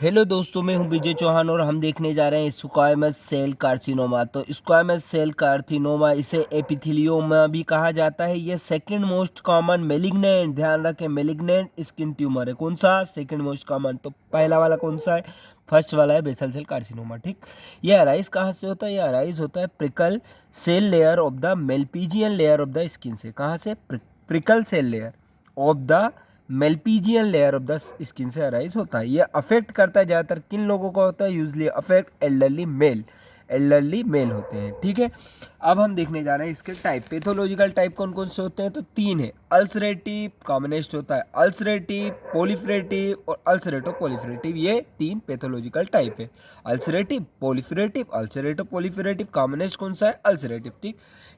Hello दोस्तों, मैं हूं विजय चौहान और हम देखने जा रहे हैं स्क्वायमस सेल कार्सिनोमा। तो स्क्वायमस सेल कार्सिनोमा इसे एपिथेलियोमा भी कहा जाता है। ये सेकंड मोस्ट कॉमन मेलिग्नेंट, ध्यान रखें, मेलिग्नेंट स्किन ट्यूमर है। कौन सा? Second most common. तो पहला वाला कौन सा है? फर्स्ट वाला है बेसल सेल कार्सिनोमा। ठीक, ये अराइज कहाँ से होता है? ये अराइज होता है prickle cell layer of the malpighian layer of the skin से। कहाँ से? Prickle cell layer of the malpighian layer of the skin से अराइज होता है। ये अफेक्ट करता है ज़्यादातर किन लोगों का होता है? यूजली अफेक्ट एल्डरली मेल होते हैं। ठीक है, अब हम देखने जा रहे हैं इसके टाइप। पैथोलॉजिकल टाइप कौन कौन से होते हैं? तो तीन है। अल्सरेटिव कॉम्बिनेस्ट होता है, अल्सरेटिव, प्रोलिफरेटिव और अल्सरेटो प्रोलिफरेटिव। ये तीन पैथोलॉजिकल टाइप है। Ulcerative, proliferative, ulcero proliferative. Commonest कौन सा है? अल्सरेटिव। ठीक,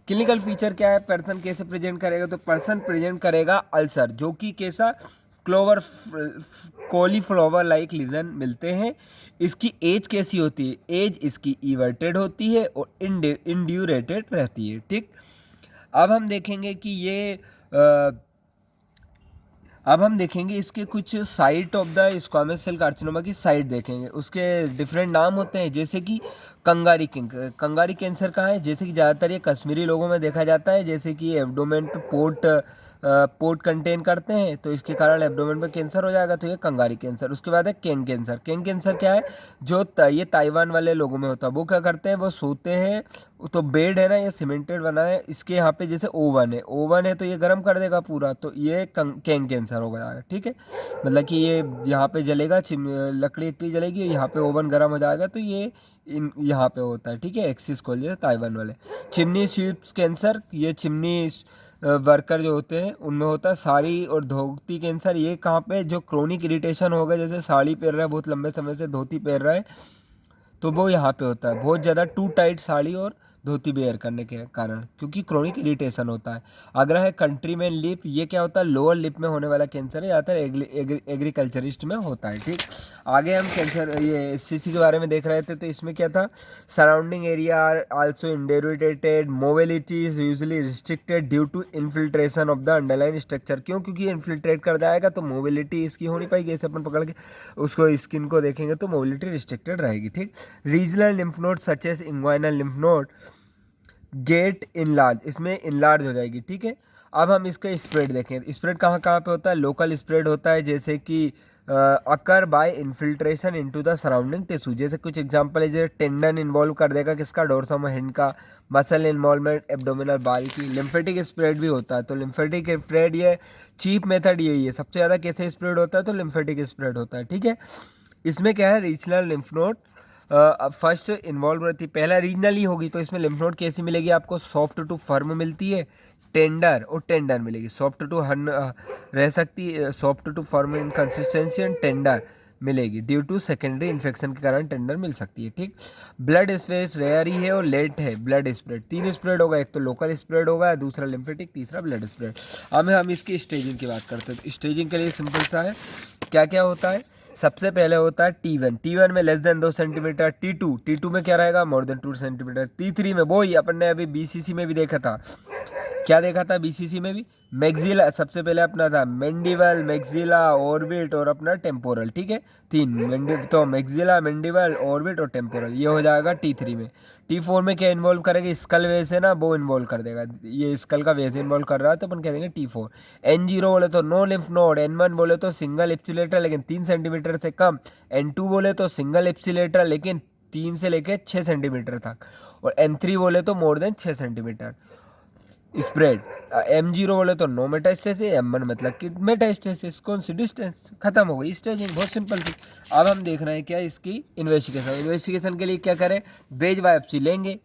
क्लिनिकल फीचर क्या है? पर्सन कैसे प्रेजेंट करेगा? तो पर्सन प्रेजेंट करेगा अल्सर, जो कि कैसा? क्लोवर कॉलीफ्लावर लाइक लीजन मिलते हैं। इसकी एज कैसी होती है? एज इसकी इवर्टेड होती है और इंड्यूरेटेड रहती है। ठीक, अब हम देखेंगे कि ये अब हम देखेंगे इसके कुछ site of the squamous cell carcinoma की साइट देखेंगे। उसके डिफरेंट नाम होते हैं, जैसे कि कंगारी कैंसर कहाँ है? जैसे कि ज़्यादातर ये कश्मीरी लोगों में देखा जाता है, जैसे कि एब्डोमेन पे पोर्ट कंटेन करते हैं, तो इसके कारण एब्डोमेन में कैंसर हो जाएगा, तो ये कंगारी कैंसर। उसके बाद है केंग कैंसर। केंग कैंसर क्या है? ये ताइवान वाले लोगों में होता है। वो क्या करते हैं? वो सोते हैं, तो बेड है ना, ये सीमेंटेड बना है, इसके यहाँ पे जैसे ओवन है तो ये गर्म कर देगा पूरा, तो ये केंग कैंसर हो गया। ठीक है, मतलब कि ये यहाँ पे जलेगा, लकड़ी जलेगी, यहाँ पे ओवन गर्म हो जाएगा, तो ये यहाँ पे होता है। ठीक है, एक्सिस खोल दिया ताइवान वाले। चिमनी स्वीप्स कैंसर, ये चिमनी वर्कर जो होते हैं उनमें होता है। साड़ी और धोती कैंसर, ये कहाँ पे? जो क्रोनिक इरिटेशन होगा, जैसे साड़ी पहन रहा है बहुत लंबे समय से, धोती पहन रहा है, तो वो यहाँ पे होता है। बहुत ज़्यादा टू टाइट साड़ी और धोती वेयर करने के कारण, क्योंकि क्रोनिक इरिटेशन होता है। अगला है कंट्री में लिप। ये क्या होता है? लोअर लिप में होने वाला कैंसर है, ज़्यादातर एग्रीकल्चरिस्ट में होता है। ठीक, आगे हम कैंसर ये एससीसी के बारे में देख रहे थे, तो इसमें क्या था? Surrounding area are also indurated, mobility is usually restricted due to infiltration of the underline structure. क्यों? क्योंकि इन्फिल्ट्रेट कर जाएगा तो मोबिलिटी इसकी हो नहीं पाएगी। ऐसे अपन पकड़ के उसको स्किन को देखेंगे तो मोबिलिटी रिस्ट्रिक्टेड रहेगी। ठीक, regional lymph node such as inguinal lymph node get enlarge, इसमें इनलार्ज हो जाएगी। ठीक है, अब हम इसका स्प्रेड देखें। स्प्रेड कहाँ कहाँ पे होता है? लोकल स्प्रेड होता है, जैसे कि occur by infiltration into the surrounding tissue. जैसे कुछ एग्जांपल है, जैसे टेंडन इन्वॉल्व कर देगा किसका? डोर्सम हैंड का। मसल इन्वॉल्वमेंट एब्डोमिनल बाल की। लिम्फेटिक स्प्रेड भी होता है। तो लिम्फेटिक स्प्रेड ये चीप मेथड यही है। सबसे ज़्यादा कैसे स्प्रेड होता है? तो लिम्फेटिक स्प्रेड होता है। ठीक है, इसमें क्या है? Regional lymph node first involve रहती है। पहला रीजनल ही होगी, तो इसमें लिम्फ नोड कैसी मिलेगी आपको? सॉफ्ट टू फर्म मिलती है, टेंडर और टेंडर मिलेगी। सॉफ्ट टू हन रह सकती है, soft to firm in consistency and tender मिलेगी। ड्यू टू सेकेंडरी इन्फेक्शन के कारण टेंडर मिल सकती है। ठीक, ब्लड स्पेस रेयर ही है और लेट है। ब्लड स्प्रेड तीन स्प्रेड होगा, एक तो लोकल स्प्रेड होगा, दूसरा लिम्फेटिक, तीसरा ब्लड स्प्रेड। अब हम इसकी स्टेजिंग की बात करते हैं। तो स्टेजिंग के लिए सिंपल सा है, क्या क्या होता है? सबसे पहले होता है T1 में लेस देन 2 सेंटीमीटर। T2 में क्या रहेगा? More than 2 centimetre. T3 में वही अपन ने अभी बीसीसी में भी देखा था। क्या देखा था बीसीसी में भी? मैक्सिला सबसे पहले अपना था, मैंडिबल, मैक्सिला, ऑर्बिट और अपना टेम्पोरल। ठीक है, तीन तो मैक्सिला, मैंडिबल, ऑर्बिट और टेम्पोरल, ये हो जाएगा T3 में। T4 में क्या इन्वॉल्व करेगा? स्कल वेस है ना, वो इन्वॉल्व कर देगा। ये स्कल का वेस इन्वॉल्व कर रहा है, तो अपन कह देंगे T4। N0 बोले तो नो लिम्फ नोड। N1 बोले तो सिंगल एप्सिलेटर लेकिन 3 सेंटीमीटर से कम। N2 बोले तो सिंगल एप्सिलेटर लेकिन 3 से लेकर 6 सेंटीमीटर तक। और N3 बोले तो more than 6 centimetre spread. M0 बोले तो नो मेटास्टेसिस, M1 मतलब कि मेटास्टेसिस। कौन सी? डिस्टेंस। खत्म हो गई स्टेजिंग, बहुत सिंपल थी। अब हम देख रहे हैं क्या इसकी इन्वेस्टिगेशन के लिए क्या करें? बेज बायोप्सी लेंगे।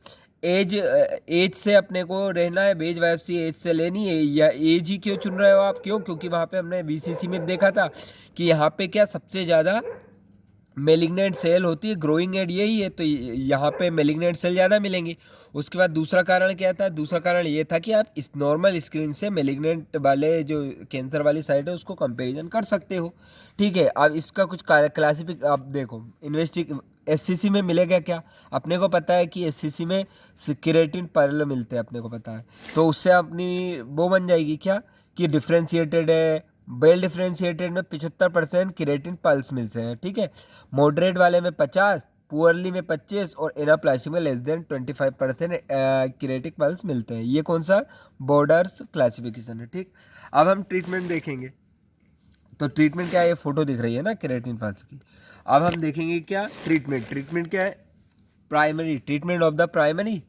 एज से अपने को रहना है, बेज बायोप्सी एज से लेनी है। या एज ही क्यों चुन रहे हो आप? क्यों? क्योंकि वहाँ पे हमने बीसीसी में देखा था कि यहाँ पे क्या सबसे ज़्यादा मेलिग्नेंट सेल होती है, ग्रोइंग एड यही है, तो यहाँ पे मेलिग्नेंट सेल ज़्यादा मिलेंगे। उसके बाद दूसरा कारण क्या था? दूसरा कारण ये था कि आप इस नॉर्मल स्क्रीन से मेलिग्नेंट वाले जो कैंसर वाली साइड है उसको कंपैरिजन कर सकते हो। ठीक है, अब इसका कुछ क्लासिफिक आप देखो। एससीसी में मिलेगा क्या? अपने को पता है कि एससीसी में क्रिएटिन पर्ल मिलते हैं, अपने को पता है, तो उससे अपनी वो बन जाएगी क्या कि डिफ्रेंशिएटेड है, वेल डिफ्रेंशिएटेड में 75% क्रिएटिन पल्स मिलते हैं, ठीक है। मॉडरेट वाले में 50, पुअरली में 25 और एनाप्लास्टिक में लेस देन 25% क्रिएटिक पल्स मिलते हैं। ये कौन सा बॉर्डर्स क्लासिफिकेशन है, ठीक। अब हम ट्रीटमेंट देखेंगे। तो ट्रीटमेंट क्या है, ये फोटो दिख रही है ना क्रिएटिन पल्स की। अब हम देखेंगे क्या ट्रीटमेंट क्या है, primary treatment of the primary.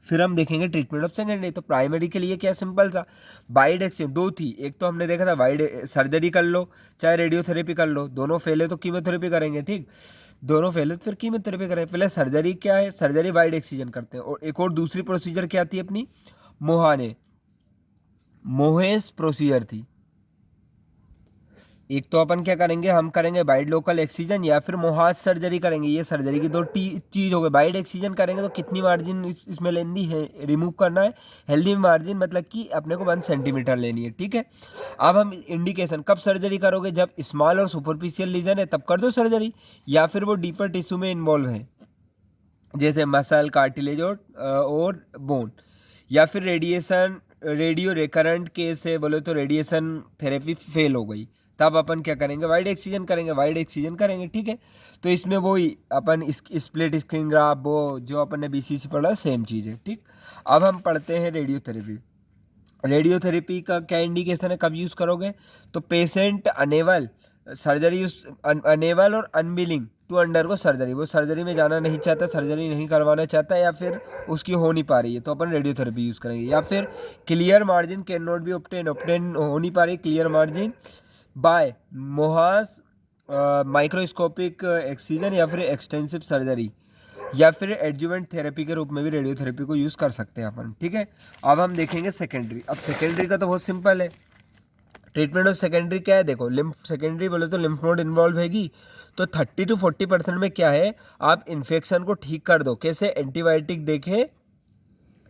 फिर हम देखेंगे ट्रीटमेंट ऑफ सेकेंडरी। तो प्राइमरी के लिए क्या सिंपल सा वाइड एक्सचेंज दो थी, एक तो हमने देखा था वाइड सर्जरी कर लो चाहे रेडियोथेरेपी कर लो, दोनों फेल है तो कीमोथेरेपी करेंगे, ठीक। दोनों फेल है तो फिर कीमोथेरेपी करेंगे। पहले सर्जरी क्या है, सर्जरी वाइड एक्सcision करते हैं। और एक और दूसरी प्रोसीजर क्या आती है अपनी, मोहेस प्रोसीजर थी। एक तो अपन क्या करेंगे, हम करेंगे वाइड लोकल एक्सीजन या फिर मोहास सर्जरी करेंगे। ये सर्जरी की दो चीज़ हो गई। वाइड एक्सीजन करेंगे तो कितनी मार्जिन इसमें लेनी है, रिमूव करना है। हेल्दी मार्जिन मतलब कि अपने को 1 सेंटीमीटर लेनी है, ठीक है। अब हम इंडिकेशन कब सर्जरी करोगे, जब स्मॉल और सुपरफिशियल लीजन है तब कर दो सर्जरी, या फिर वो डीपर टिश्यू में इन्वॉल्व है जैसे मसल कार्टिलेज और बोन, या फिर रेडियो रिकरेंट केस है बोले तो रेडिएशन थेरेपी फेल हो गई, तब अपन क्या करेंगे, वाइड एक्सcision करेंगे, ठीक है। तो इसमें वही अपन स्प्लिट स्क्रीन ग्राफ वो जो अपन ने BCC पढ़ा सेम चीज़ है, ठीक। अब हम पढ़ते हैं रेडियोथेरेपी का क्या इंडिकेशन है, कब यूज़ करोगे। तो पेशेंट अनेबल सर्जरी अनेबल और अनविलिंग टू अंडरगो सर्जरी, वो सर्जरी में जाना नहीं चाहता, सर्जरी नहीं करवाना चाहता, या फिर उसकी हो नहीं पा रही है तो अपन रेडियोथेरेपी यूज़ करेंगे। या फिर clear margin can not be obtain हो नहीं पा रही clear margin bye Mohas microscopic excision या फिर एक्सटेंसिव सर्जरी, या फिर एडजुवेंट थेरेपी के रूप में भी रेडियोथेरेपी को यूज़ कर सकते हैं अपन, ठीक है। अब हम देखेंगे सेकेंडरी। अब सेकेंडरी का तो बहुत सिंपल है। ट्रीटमेंट ऑफ सेकेंडरी क्या है, देखो सेकेंडरी बोले तो लिम्फ नोड इन्वॉल्व हैगी, तो 30 to 40% में क्या है, आप इन्फेक्शन को ठीक कर दो। कैसे, एंटीबायोटिक देके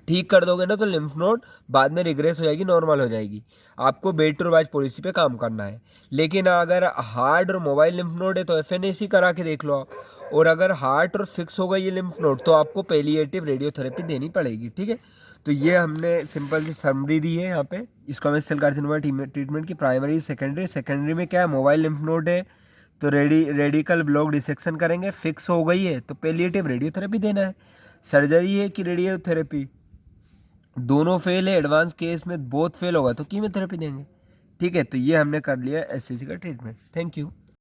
ठीक कर दोगे ना तो लिम्फ नोड बाद में रिग्रेस हो जाएगी, नॉर्मल हो जाएगी। आपको बेड टू रिवाइज पॉलिसी पे काम करना है। लेकिन अगर हार्ड और मोबाइल लिम्फ नोड है तो FNAC करा के देख लो आप। और अगर हार्ट और फिक्स हो गई ये लिम्फ नोड तो आपको पैलिएटिव रेडियोथेरेपी देनी पड़ेगी, ठीक है। तो ये हमने सिंपल सी समरी दी है यहाँ पे स्क्वैमस सेल कार्सिनोमा ट्रीटमेंट की। प्राइमरी सेकेंडरी में क्या है, मोबाइल लिम्फ नोड है तो रेडिकल ब्लॉक डिसेक्शन करेंगे, फिक्स हो गई है तो पैलिएटिव रेडियोथेरेपी देना है। सर्जरी है कि रेडियोथेरेपी, दोनों फेल है, एडवांस केस में बोथ फेल होगा तो कीमोथेरेपी देंगे, ठीक है। तो ये हमने कर लिया SCC का ट्रीटमेंट। Thank you.